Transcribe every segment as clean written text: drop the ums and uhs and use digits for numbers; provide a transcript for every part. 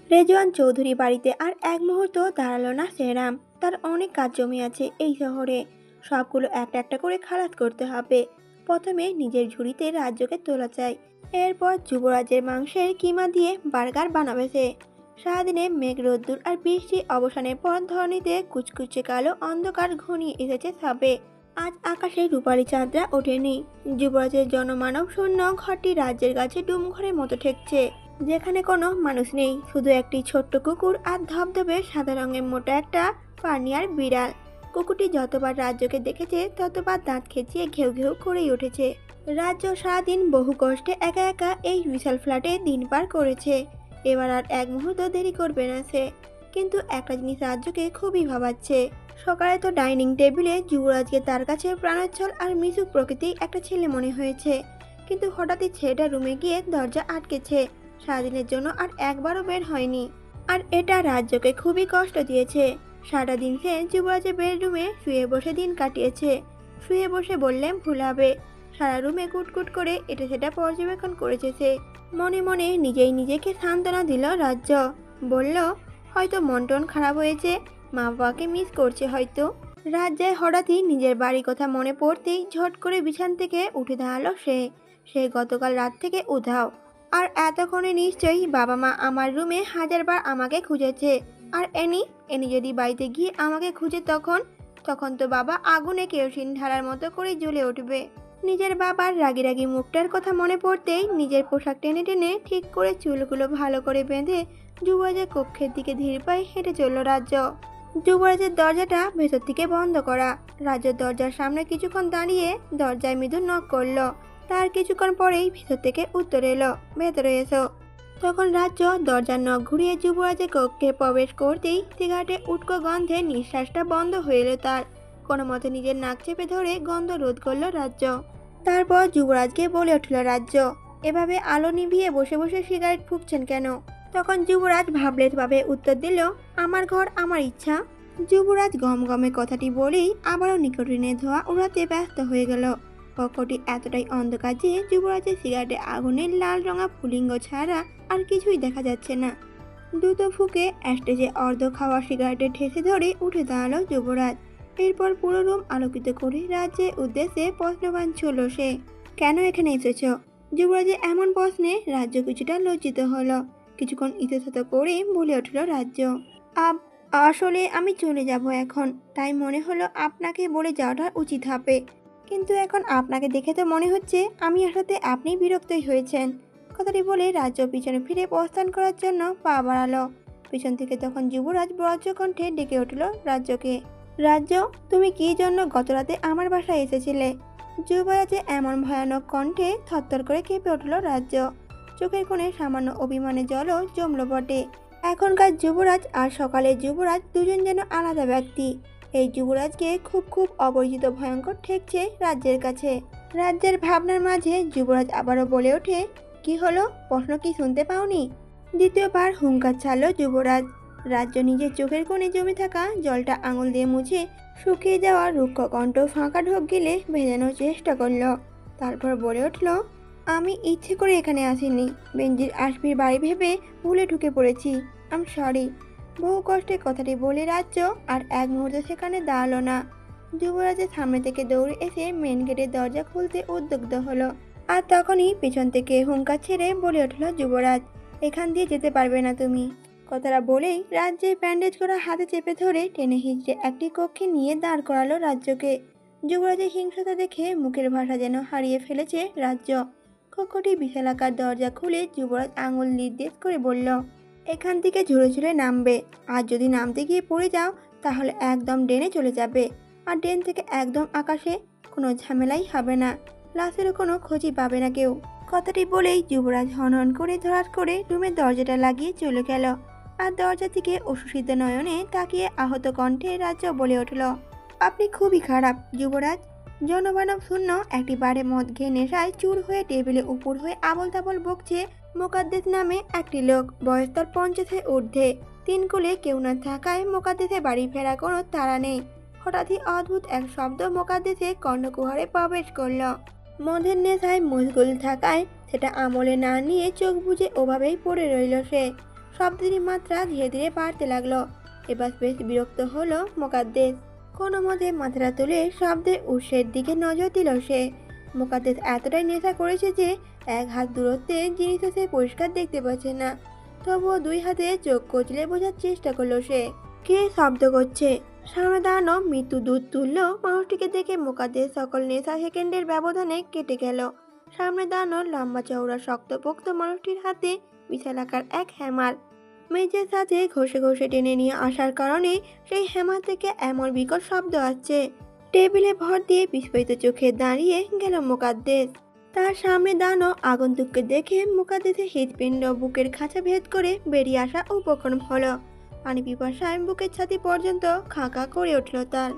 রেজওয়ান চৌধুরী বাড়িতে আর এক মুহূর্ত দাঁড়ালো না সেরাম। তার অনেক কাজ জমে আছে এই শহরে, সবগুলো একটা একটা করে খালাস করতে হবে। প্রথমে নিজের ঝুড়িতে রাজ্যকে তোলা চাই, এরপর যুবরাজের মাংসের কিমা দিয়ে বার্গার বানাবে সে। সারাদিনে মেঘ রোদ্দুর আর বৃষ্টি অবসানের পর ধরণীতে কুচকুচে কালো অন্ধকার ঘনিয়ে এসেছে সবে। আজ আকাশে রূপালী চাঁদরা ওঠেনি। যুবরাজের জনমানব শূন্য ঘরটি রাজ্যের কাছে ডুমঘরের মতো ঠেকছে, যেখানে কোনো মানুষ নেই, শুধু একটি ছোট্ট কুকুর আর ধবধবে সাদা রঙের মোটা একটা পার্নিয়ার বিড়াল। কুকুরটি যতবার রাজ্যকে দেখেছে ততবার দাঁত খেঁচিয়ে ঘেউ ঘেউ করেই উঠেছে। রাজ্য সারাদিন বহু কষ্টে একা একা এই বিশাল ফ্ল্যাটে দিন পার করেছে। এবার আর এক মুহূর্ত দেরি করবে না সে। কিন্তু একটা জিনিস রাজ্যকে খুবই ভাবাচ্ছে। সকালে তো ডাইনিং টেবিলে যুবরাজকে তার কাছে প্রাণোচ্ছল আর মিশুক প্রকৃতি একটা ছেলে মনে হয়েছে, কিন্তু হঠাৎই ছেলেটা রুমে গিয়ে দরজা আটকেছে। সারাদিনের জন্য আর একবারও বের হয়নি, আর এটা রাজ্যকে খুবই কষ্ট দিয়েছে। সারা দিন সে যুবরাজের বেডরুমে শুয়ে বসে দিন কাটিয়েছে। শুয়ে বসে বললেন ভুল হবে। সারা রুমে কুটকুট করে এটা সেটা পর্যবেক্ষণ করেছে সে। মনে মনে নিজেই নিজেকে সান্ত্বনা দিল রাজ্য। বলল, হয়তো মন টন খারাপ হয়েছে, মা বাবাকে মিস করছে হয়তো। রাজ্যে হঠাৎই নিজের বাড়ির কথা মনে পড়তেই ঝট করে বিছান থেকে উঠে দাঁড়ালো সে। সে গতকাল রাত থেকে উধাও, আর এতক্ষণে নিশ্চয়ই বাবা মা আমার রুমে হাজারবার আমাকে খুঁজেছে। আর এনি এনি যদি বাড়িতে গিয়ে আমাকে খুঁজে, তখন তখন তো বাবা আগুনে কেরোসিন ঢালার মতো করে জ্বলে উঠবে। নিজের বাবার রাগি রাগি মুখটার কথা মনে পড়তেই নিজের পোশাক টেনে টেনে ঠিক করে চুলগুলো ভালো করে বেঁধে যুবরাজের কক্ষের দিকে ধীর পায়ে হেঁটে চলল রাজ্য। যুবরাজের দরজাটা ভেতর থেকে বন্ধ করা। রাজ্যের দরজার সামনে কিছুক্ষণ দাঁড়িয়ে দরজায় মৃদু নক করলো। তার কিছুক্ষণ পরেই ভেতর থেকে উত্তর এলো, ভেতরে এসো। তখন রাজ্য দরজার নখ ঘুরিয়ে যুবরাজের কক্ষে প্রবেশ করতেই সিগারেটে উটকো গন্ধে নিঃশ্বাসটা বন্ধ হয়ে এলো তার। কোনো মতে নিজের নাক চেপে ধরে গন্ধ রোধ করলো রাজ্য। তারপর যুবরাজকে বলে উঠল রাজ্য, এভাবে আলো নিভিয়ে বসে বসে সিগারেট ফুঁকছেন কেন? তখন যুবরাজ ভাবে উত্তর দিল, আমার ঘর আমার ইচ্ছা। যুবরাজ গমগমে কথাটি বলেই আবারও নিকোটিনের ধোঁয়া উড়াতে ব্যস্ত হয়ে গেল। কক্ষটি এতটাই অন্ধকার যে যুবরাজের সিগারেটে আগুনের লাল রঙা ফুলিঙ্গ ছাড়া আর কিছুই দেখা যাচ্ছে না। দ্রুত ফুঁকে অ্যাস্টেজে অর্ধ খাওয়া সিগারেটে ঠেসে ধরে উঠে দাঁড়ালো যুবরাজ। এরপর পুরো রুম আলোকিত করে রাজ্যের উদ্দেশ্যে প্রশ্নবান ছিল সে, কেন এখানে এসেছ? যুবরাজের এমন প্রশ্নে রাজ্য কিছুটা লজ্জিত হলো। কিছুক্ষণ ইতস্তত করে বলে উঠল রাজ্য, আসলে আমি চলে যাব এখন, তাই মনে হলো আপনাকে বলে যাওয়াটা উচিত হবে। কিন্তু এখন আপনাকে দেখে তো মনে হচ্ছে আমি আসাতে আপনি বিরক্তই হয়েছেন। কথাটি বলে রাজ্য পিছনে ফিরে প্রস্থান করার জন্য পা বাড়ালো। পিছন থেকে তখন যুবরাজ বজ্র কণ্ঠে ডেকে উঠল রাজ্যকে, রাজ্য, তুমি কি জন্য গতরাতে আমার বাসায় এসেছিলে? যুবরাজে এমন ভয়ানক কণ্ঠে থরথর করে কেঁপে উঠল রাজ্য। চোখের কোণে সামান্য অভিমানে জলও জমল বটে। এখনকার যুবরাজ আর সকালের যুবরাজ দুজন যেন আলাদা ব্যক্তি। এই যুবরাজকে খুব খুব অপরিচিত ভয়ঙ্কর ঠেকছে রাজ্যের কাছে। রাজ্যের ভাবনার মাঝে যুবরাজ আবারও বলে ওঠে, কি হলো, প্রশ্ন কি শুনতে পাওনি? দ্বিতীয়বার হুঙ্কার ছাড়ল যুবরাজ। রাজ্য নিজের চোখের কোণে জমে থাকা জলটা আঙুল দিয়ে মুছে শুকিয়ে যাওয়া রুক্ষ কণ্ঠ ফাঁকা ঢোক গিলে ভেজানোর চেষ্টা করল। তারপর বলে উঠল, আমি ইচ্ছে করে এখানে আসিনি, বেঞ্জির আসবির বাড়ি ভেবে ভুলে ঢুকে পড়েছি। আম সরি। বহু কষ্টে কথাটি বলে রাজ্য আর এক মুহূর্ত সেখানে দাঁড়ালো না। যুবরাজের সামনে থেকে দৌড়ে এসে মেন গেটের দরজা খুলতে উদ্যুগ্ধ হলো। আর তখনই পেছন থেকে হুঙ্কার ছেড়ে বলে উঠল যুবরাজ, এখান দিয়ে যেতে পারবে না তুমি। কথাটা বলেই রাজ্যের ব্যান্ডেজ করা হাতে চেপে ধরে টেনে হিঁচড়ে একটি কক্ষে নিয়ে দাঁড় করালো রাজ্যকে। যুবরাজের হিংস্রতা দেখে মুখের ভাষা যেন হারিয়ে ফেলেছে রাজ্য। কক্ষটি বিশালাকার দরজা খুলে যুবরাজ আঙুল নির্দেশ করে বলল, এখান থেকে ঝুড়ে ঝুড়ে নামবে। আর যদি নামতে গিয়ে পড়ে যাও তাহলে একদম ড্রেনে চলে যাবে। আর ড্রেন থেকে একদম আকাশে, কোনো ঝামেলাই হবে না, লাশেরও কোনো খোঁজই পাবে না কেউ। কথাটি বলেই যুবরাজ হনহন করে ধরাস করে রুমের দরজাটা লাগিয়ে চলে গেল। আর দরজা থেকে অশ্রুসিদ্ধ নয়নে তাকিয়ে আহত কণ্ঠে রাজ্য বলে উঠল, আপনি খুবই খারাপ যুবরাজ। জনমানব শূন্য একটি বারে মদ খেয়ে নেশায় চুর হয়ে টেবিলে উপর হয়ে আবল তাবল বকছে মোকাদ্দেস নামে একটি লোক। বয়স তার 50-এর ঊর্ধ্বে। 3 কোলে কেউ না থাকায় মোকাদ্দেসে বাড়ি ফেরা কোনো তাড়া নেই। হঠাৎই অদ্ভুত এক শব্দ মোকাদ্দেসে কর্ণকুহরে প্রবেশ করল। মদের নেশায় মশগুল থাকায় সেটা আমলে না নিয়ে চোখ বুজে ওভাবেই পড়ে রইল সে। শব্দের মাত্রা ধীরে ধীরে বাড়তে লাগলো। এবার বেশ বিরক্ত হলো মোকাদ্দেস। কোনো মতে মাথাটা তুলে শব্দের উৎসের দিকে নজর দিল সে। মোকাদ্দেস এতটাই নেশা করেছে যে এক হাত দূরত্বে জিনিসও সে পরিষ্কার দেখতে পাচ্ছে না। তবুও দুই হাতে চোখ কচলে বোঝার চেষ্টা করলো সে কে শব্দ করছে। সামনে দাঁড়ানো মৃত্যু দুধ তুলল মানুষটিকে দেখে মোকাদ্দেস সকল নেশা সেকেন্ডের ব্যবধানে কেটে গেল। সামনে দাঁড়ানো লম্বা চওড়া শক্তপোক্ত মানুষটির হাতে বিশালাকার এক হ্যামার। মেঝের সাথে ঘষে ঘষে টেনে নিয়ে আসার কারণে সেই হ্যামার থেকে এমন বিকট শব্দ আসছে। টেবিলে ভর দিয়ে বিস্ফোরিত চোখে দাঁড়িয়ে গেল মোকাদ্দেস। তার সামনে দাঁড়ানো আগন্তুককে দেখে মোকাদ্দেসের হৃৎপিণ্ড বুকের খাঁচা ভেদ করে বেরিয়ে আসা উপক্রম হলো। পানি পিপাসায় বুকের ছাতি পর্যন্ত খাঁকা করে উঠল তার।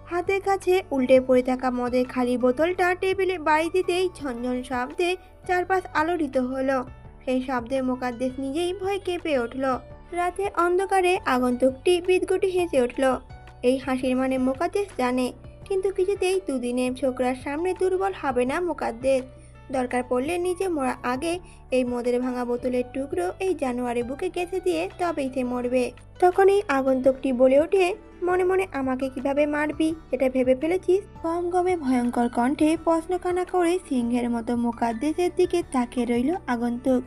হাতের কাছে উল্টে পড়ে থাকা মদের খালি বোতলটা টেবিলে বাড়ি দিতেই ঝনঝন শব্দে চারপাশ আলোড়িত হলো। সেই শব্দে মোকাদ্দেস নিজেই ভয় কেঁপে উঠল। রাতে অন্ধকারে আগন্তুকটি বিদঘুটে হেসে উঠল। এই হাসির মানে মোকাদ্দেস জানে, কিন্তু কিছুতেই দুদিনের ছোকরার সামনে দুর্বল হবে না মোকাদ্দেস। দরকার পড়লে নিজে মরা আগে এই মদের ভাঙা বোতলের টুকরো এই জানোয়ারের বুকে গেঁথে দিয়ে তবেই সে মরবে। তখনই আগন্তুকটি বলে ওঠে, মনে মনে আমাকে কিভাবে মারবি এটা ভেবে ফেলেছিস? কম গমে ভয়ঙ্কর কণ্ঠে প্রশ্নকানা করে সিংহের মতো মোকাদ্দেসের দিকে তাকিয়ে রইল আগন্তুক।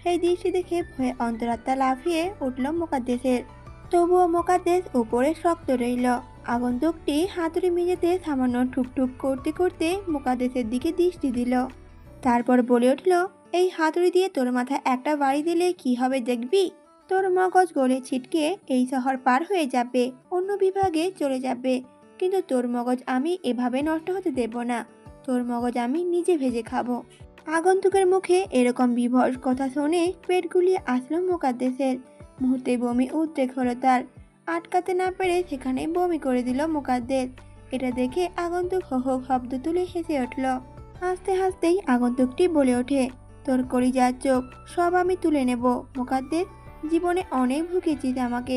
সেই দৃষ্টি দেখে ভয়ে অন্তরাত্মা লাফিয়ে উঠল মোকাদ্দেসের। তবুও মোকাদ্দেস উপরে শক্ত রইল। আগন্তুকটি হাতুড়ি মেঝেতে সামান্য ঠুকঠুক করতে করতে মোকাদ্দেসের দিকে দৃষ্টি দিল। তারপর বলে উঠল, এই হাতুড়ি দিয়ে তোর মাথায় একটা বাড়ি দিলে কি হবে দেখবি? তোর মগজ গলে ছিটকে এই শহর পার হয়ে যাবে, অন্য বিভাগে চলে যাবে। কিন্তু তোর মগজ আমি এভাবে নষ্ট হতে দেব না। তোর মগজ আমি নিজে ভেজে খাবো। আগন্তুকের মুখে এরকম বিভৎস কথা শুনে পেট গুলিয়ে আসলো মোকাদ্দেসের। মুহূর্তে বমি উদ্রেক হলো তার। আটকাতে না পেরে সেখানে বমি করে দিল মোকাদ্দেস। এটা দেখে আগন্তুক হো হো শব্দ তুলে হেসে উঠল। হাসতে হাসতেই আগন্তুকটি বলে ওঠে, তোর কলিজার চোখ সব আমি তুলে নেব মোকাদ্দেস। জীবনে অনেক ভুগেছিস আমাকে,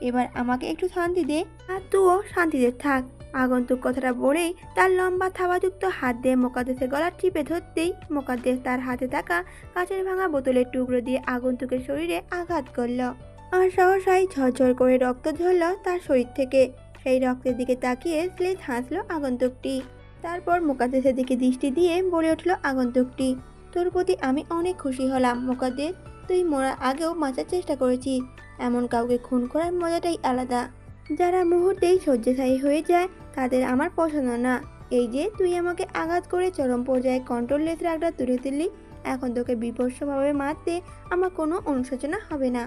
এবার আমাকে একটু শান্তি দে, আর তুইও শান্তিতে থাক। আগন্তুক কথাটা বলেই তার লম্বা থাবাযুক্ত হাত দিয়ে মোকাদ্দেসের গলা টিপে ধরতেই মোকাদ্দেস তার হাতে থাকা কাঁচের ভাঙা বোতলের টুকরো দিয়ে আগন্তুকের শরীরে আঘাত করল। আর সহসাই ঝরঝর করে রক্ত ঝরল তার শরীর থেকে। সেই রক্তের দিকে তাকিয়ে স্লেজ হাসলো আগন্তুকটি। তারপর মোকাদ্দেসের দিকে দৃষ্টি দিয়ে বলে উঠল আগন্তুকটি, তোর প্রতি আমি অনেক খুশি হলাম মোকাদ্দেস। তুই মরার আগেও বাঁচার চেষ্টা করেছিস। এমন কাউকে খুন করার মজাটাই আলাদা। যারা মুহূর্তেই শয্যাশায়ী হয়ে যায় তাদের আমার পছন্দ না। এই যে তুই আমাকে আঘাত করে চরম পর্যায়ে কন্ট্রোললেস রাগটা তুলে দিলি, এখন তোকে বিভৎসভাবে মারতে আমার কোনো অনুশোচনা হবে না।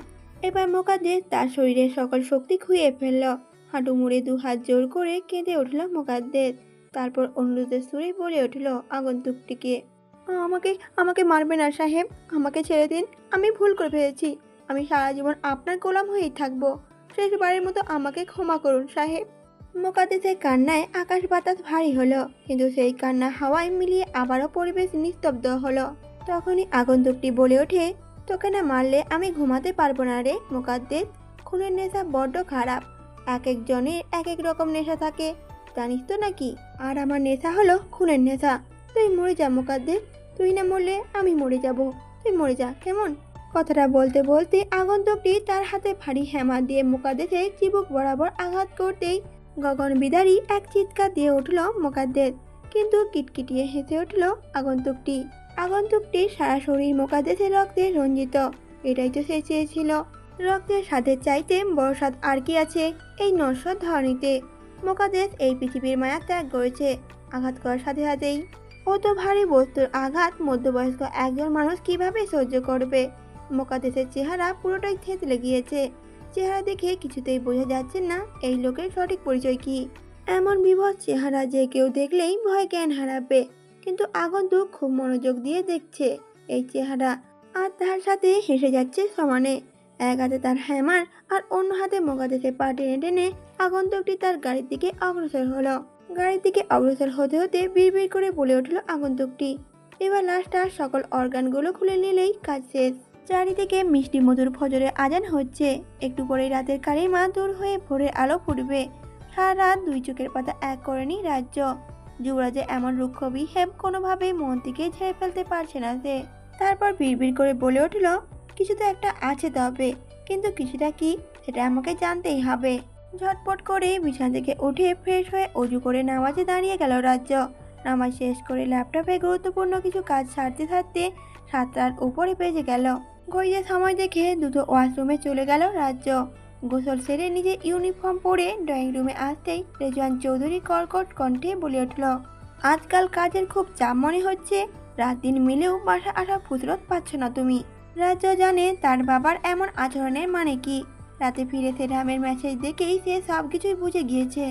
এবার মোকাদ্দেস তার শরীরের সকল শক্তি খুইয়ে ফেলল। হাঁটু মুড়ে দু হাত জোর করে কেঁদে উঠল মোকাদ্দেস। তারপর অনুরোধের সুরে বলে উঠল আগন্তুকটিকে, আমাকে আমাকে মারবে না সাহেব, আমাকে ছেড়ে দিন। আমি ভুল করে ফেলেছি। আমি সারা জীবন আপনার গোলাম হয়েই থাকবো। শেষবারের মতো আমাকে ক্ষমা করুন সাহেব। মোকাদ্দেসের কান্নায় আকাশ বাতাস ভারী হলো, কিন্তু সেই কান্না হাওয়ায় মিলিয়ে আবারও পরিবেশ নিস্তব্ধ হলো। তখনই আগন্তুকটি বলে ওঠে, তোকে না মারলে আমি ঘুমাতে পারবো না রে মোকাদ্দেস। খুনের নেশা বড্ড খারাপ। এক একজনের এক এক রকম নেশা থাকে, জানিস তো নাকি? আর আমার নেশা হলো খুনের নেশা। তুই মরে যা মোকাদ্দেস, তুই না মরলে আমি মরে যাব। তুই মরে যা কেমন? কথাটা বলতে বলতে আগন্তুকটি তার হাতে ভারী হ্যামার দিয়ে মোকাদ্দেসের চিবুক বরাবর আঘাত করতেই গগন বিদারী এক চিৎকার দিয়ে উঠল মোকাদ্দেস। কিন্তু কিটকিটিয়ে হেসে উঠল আগন্তুকটি। আগন্তুকটি সারা শরীর মোকাদ্দেসের রক্তে রঞ্জিত। এটাই তো সে চেয়েছিল। রক্তের স্বাদের চাইতে বড় স্বাদ আর কি আছে এই নশ্বর ধরনীতে? মোকাদ্দেস এই পৃথিবীর মায়া ত্যাগ করেছে আঘাত করার সাথে সাথেই। অত ভারী বস্তুর আঘাত মধ্যবয়স্ক একজন মানুষ কিভাবে সহ্য করবে? মোকাদ্দেসের চেহারা পুরোটাই থেতলে গিয়েছে। চেহারা দেখে কিছুতেই বোঝা যাচ্ছে না এই লোকের সঠিক পরিচয় কি। এমন বিভৎস চেহারা যে কেউ দেখলেই ভয় জ্ঞান হারাবে। কিন্তু আগন্তুক খুব মনোযোগ দিয়ে দেখছে এই চেহারা, আর তার সাথে হেসে যাচ্ছে সমানে। এক হাতে তার হ্যামার আর অন্য হাতে মোকাদ্দেসের পা টেনে টেনে আগন্তুকটি তার গাড়ির দিকে অগ্রসর হলো। গাড়ির দিকে অগ্রসর হতে হতে বিড়বিড় করে বলে উঠল আগন্তুকটি, এবার লাশটার সকল অর্গানগুলো খুলে নিলেই কাজ শেষ। চারিদিকে মিষ্টি মধুর ফজরের আজান হচ্ছে। একটু পরেই রাতের কালিমা দূর হয়ে ভোরের আলো ফুটবে। সারা রাত দুই চোখের পাতা এক করেনি রাজ্য। যুবরাজের এমন রুক্ষ বিহেভ কোনোভাবেই মন থেকে ঝেড়ে ফেলতে পারছে না সে। তারপর বিড়বিড় করে বলে উঠল, কিছু তো একটা আছে, তবে কিন্তু কিছুটা কি সেটা আমাকে জানতেই হবে। ঝটপট করে বিছানা থেকে উঠে ফ্রেশ হয়ে অজু করে নামাজে দাঁড়িয়ে গেল রাজ্য। নামাজ শেষ করে ল্যাপটপে গুরুত্বপূর্ণ কিছু কাজ সারতে সারতে 7টার উপরে বেজে গেল। ঘড়িতে সময় দেখে দ্রুত ওয়াশরুমে চলে গেল রাজ্য। গোসল সেরে নিজের ইউনিফর্ম পরে ড্রয়িং রুমে আসতেই রেজওয়ান চৌধুরী কর্কট কণ্ঠে বলে উঠল, আজকাল কাজের খুব চাপ মনে হচ্ছে। রাত দিন মিলেও বাসা আসা ফুসরত পাচ্ছ না তুমি। রাজ্য জানে তার বাবার এমন আচরণের মানে কি। রাতে ফিরে সেরামের মেসেজ দেখেই সে সবকিছুই বুঝে গিয়েছে।